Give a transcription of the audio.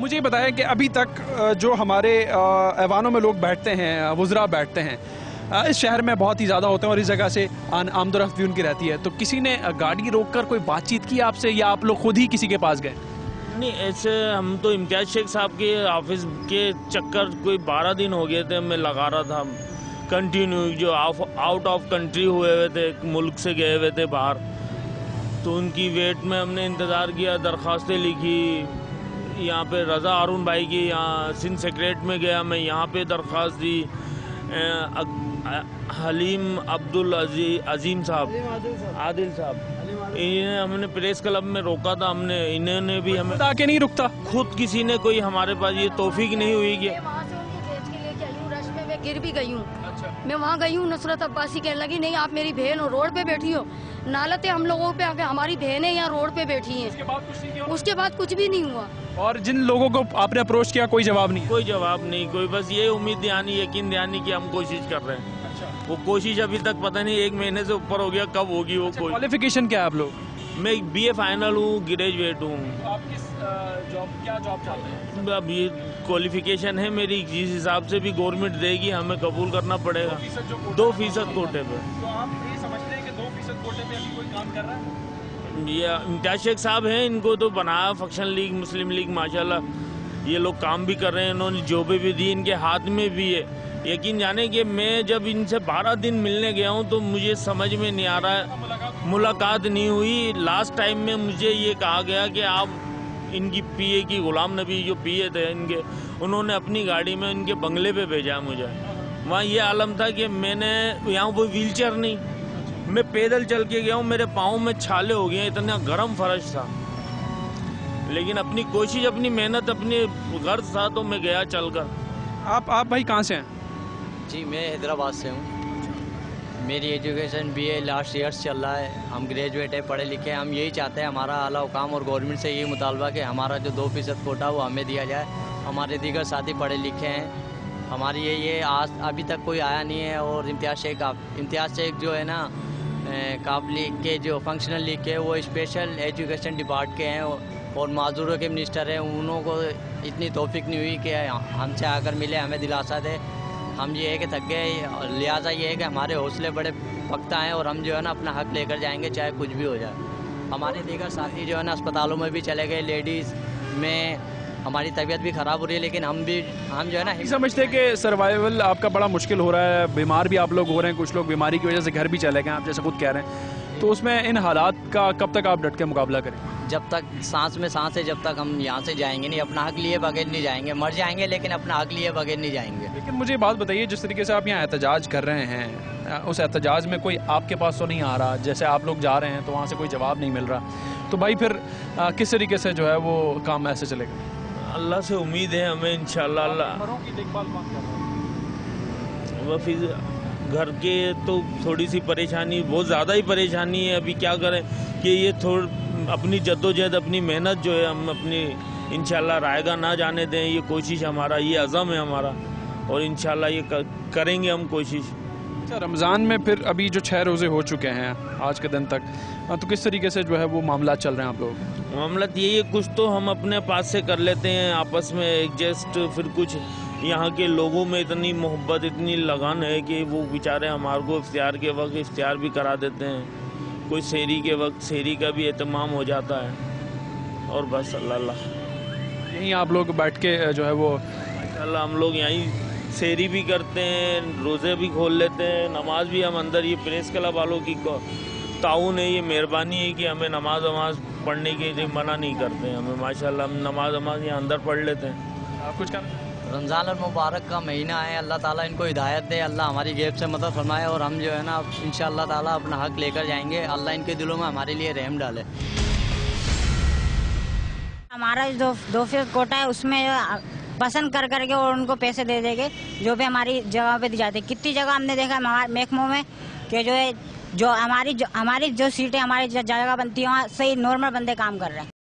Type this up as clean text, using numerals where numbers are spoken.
मुझे ये बताया कि अभी तक जो हमारे ऐवानों में लोग बैठते हैं, वुज़रा बैठते हैं, इस शहर में बहुत ही ज़्यादा होते हैं और इस जगह से आमदोरफ्त भी उनकी रहती है, तो किसी ने गाड़ी रोककर कोई बातचीत की आपसे या आप लोग खुद ही किसी के पास गए? नहीं, ऐसे हम तो इम्तियाज़ शेख साहब के ऑफिस के चक्कर कोई 12 दिन हो गए थे, मैं लगा रहा था कंटिन्यू। जो आउट ऑफ कंट्री हुए थे, मुल्क से गए हुए थे बाहर, तो उनकी वेट में हमने इंतज़ार किया, दरख्वास्तें लिखी। यहाँ पे रज़ा हारून भाई की यहाँ सिंध सेक्रेट में गया, मैं यहाँ पे दरख्वास्त दी। हलीम अब्दुल अजीम साहब, आदिल साहब, इन्हें हमने प्रेस क्लब में रोका था। हमने इन्होंने भी हमें आके नहीं रुकता, खुद किसी ने कोई हमारे पास ये तौफीक नहीं हुई कि गिर भी गई हूँ। मैं वहाँ गई हूँ, नुसरत अब्बासी कहने लगी नहीं आप मेरी बहन हो, रोड पे बैठी हो। नालते हम लोगों पे आके हमारी बहनें यहाँ रोड पे बैठी हैं। उसके बाद कुछ भी नहीं हुआ। और जिन लोगों को आपने अप्रोच किया कोई जवाब नहीं? कोई जवाब नहीं, कोई बस ये उम्मीद दिलानी, यकीन दिलानी कि हम कोशिश कर रहे हैं। वो कोशिश अभी तक पता नहीं 1 महीने से ऊपर हो गया, कब होगी वो। कोई क्वालिफिकेशन क्या है आप लोग? मैं BA फाइनल हूँ, ग्रेजुएट हूँ। आप किस क्या जॉब चाहते हैं? अब ये क्वालिफिकेशन है मेरी, जिस हिसाब से भी गवर्नमेंट देगी हमें कबूल करना पड़ेगा। 2% कोटे पे। तो आप ये समझते हैं कि 2% कोटे पे अभी कोई काम कर रहा है? ये इम्तियाज़ शेख साहब हैं, इनको तो बनाया फंक्शन लीग, मुस्लिम लीग, माशाल्लाह ये लोग काम भी कर रहे हैं। इन्होंने जॉबें भी दी, इनके हाथ में भी है। यकीन जाने कि मैं जब इनसे 12 दिन मिलने गया हूँ तो मुझे समझ में नहीं आ रहा है, मुलाकात नहीं हुई। लास्ट टाइम में मुझे ये कहा गया कि आप इनकी PA की, गुलाम नबी जो PA थे इनके, उन्होंने अपनी गाड़ी में इनके बंगले पे भेजा मुझे। वहाँ ये आलम था कि मैंने यहाँ वो व्हीलचेयर नहीं, मैं पैदल चल के गया हूँ, मेरे पाँव में छाले हो गए, इतना गर्म फर्श था। लेकिन अपनी कोशिश, अपनी मेहनत, अपनी गर्ज था तो मैं गया चलकर। आप भाई कहाँ से हैं? जी मैं हैदराबाद से हूँ। मेरी एजुकेशन BA लास्ट ईयर्स चल रहा है। हम ग्रेजुएट है, पढ़े लिखे हैं। हम यही चाहते हैं, हमारा आला हुकाम और गवर्नमेंट से यही मुतालबा कि हमारा जो 2% कोटा वो हमें दिया जाए। हमारे दीगर साथी पढ़े लिखे हैं, हमारी ये आज अभी तक कोई आया नहीं है। और इम्तियाज़ शेख जो है ना, काब लीग के जो फंक्शनल लीग के, वो स्पेशल एजुकेशन डिपार्ट के हैं और माजूरों के मिनिस्टर हैं। उनको इतनी तौफीक नहीं हुई कि हमसे आकर मिले, हमें दिलासा दे। हम ये है कि थक गए, लिहाजा ये है कि हमारे हौसले बड़े पख्ता हैं और हम जो है ना अपना हक लेकर जाएंगे, चाहे कुछ भी हो जाए। हमारे दीगर साथी जो है ना अस्पतालों में भी चले गए, लेडीज़ में हमारी तबीयत भी ख़राब हो रही है, लेकिन हम जो है ना समझते हैं कि सर्वाइवल आपका बड़ा मुश्किल हो रहा है। बीमार भी आप लोग हो रहे हैं, कुछ लोग बीमारी की वजह से घर भी चले गए, आप जैसे खुद कह रहे हैं। तो उसमें इन हालात का कब तक आप डट के मुकाबला करें? जब तक सांस में सांस है, जब तक हम यहाँ से जाएंगे नहीं। अपना हक लिए बगैर नहीं जाएंगे। मर जाएंगे लेकिन अपना हक लिए बगैर नहीं जाएंगे। लेकिन मुझे बात बताइए, जिस तरीके से आप यहाँ एहतजाज कर रहे हैं, उस एहतजाज में कोई आपके पास तो नहीं आ रहा? जैसे आप लोग जा रहे हैं तो वहाँ से कोई जवाब नहीं मिल रहा, तो भाई फिर किस तरीके से जो है वो काम ऐसे चलेगा? अल्लाह से उम्मीद है हमें, इंशाल्लाह। अल्लाह फिर घर के तो थोड़ी सी परेशानी, बहुत ज़्यादा ही परेशानी है। अभी क्या करें कि ये अपनी जद्दोजहद, अपनी मेहनत जो है हम अपनी इंशाल्लाह रायगा ना जाने दें। ये कोशिश हमारा, ये अज़म है हमारा, और इंशाल्लाह ये करेंगे हम कोशिश। अच्छा, रमज़ान में फिर अभी जो 6 रोज़े हो चुके हैं आज के दिन तक, तो किस तरीके से जो है वो मामला चल रहे हैं आप लोग? मामला यही है, कुछ तो हम अपने पास से कर लेते हैं आपस में एडजस्ट, फिर कुछ यहाँ के लोगों में इतनी मोहब्बत, इतनी लगन है कि वो बेचारे हमारे को इफ्तियार के वक्त इफ्तियार भी करा देते हैं। कोई सहरी के वक्त सहरी का भी एहतमाम हो जाता है। और बस अल्लाह यहीं आप लोग बैठ के जो है वो अल्लाह, हम लोग यहीं सहरी भी करते हैं, रोज़े भी खोल लेते हैं, नमाज भी हम अंदर। ये प्रेस क्लब वालों की ताउन है, ये मेहरबानी है कि हमें नमाज पढ़ने के लिए मना नहीं करते हैं। हमें माशाल्लाह हम नमाज यहाँ अंदर पढ़ लेते हैं। आप कुछ कहना? रमज़ान और मुबारक का महीना है, अल्लाह ताला इनको हिदायत दे, अल्लाह हमारी जेब से मदद फरमाए और हम जो है ना इंशाअल्लाह ताला अपना हक लेकर जाएंगे। अल्लाह इनके दिलों में हमारे लिए रहम डाले। हमारा जो 2% कोटा है उसमें पसंद कर करके और उनको पैसे दे देंगे जो भी हमारी जगह पे दी जाती है। कितनी जगह हमने देखा महकमों में कि जो है, जो हमारी जो सीटें हमारी जगह बनती है वहाँ सही नॉर्मल बंदे काम कर रहे हैं।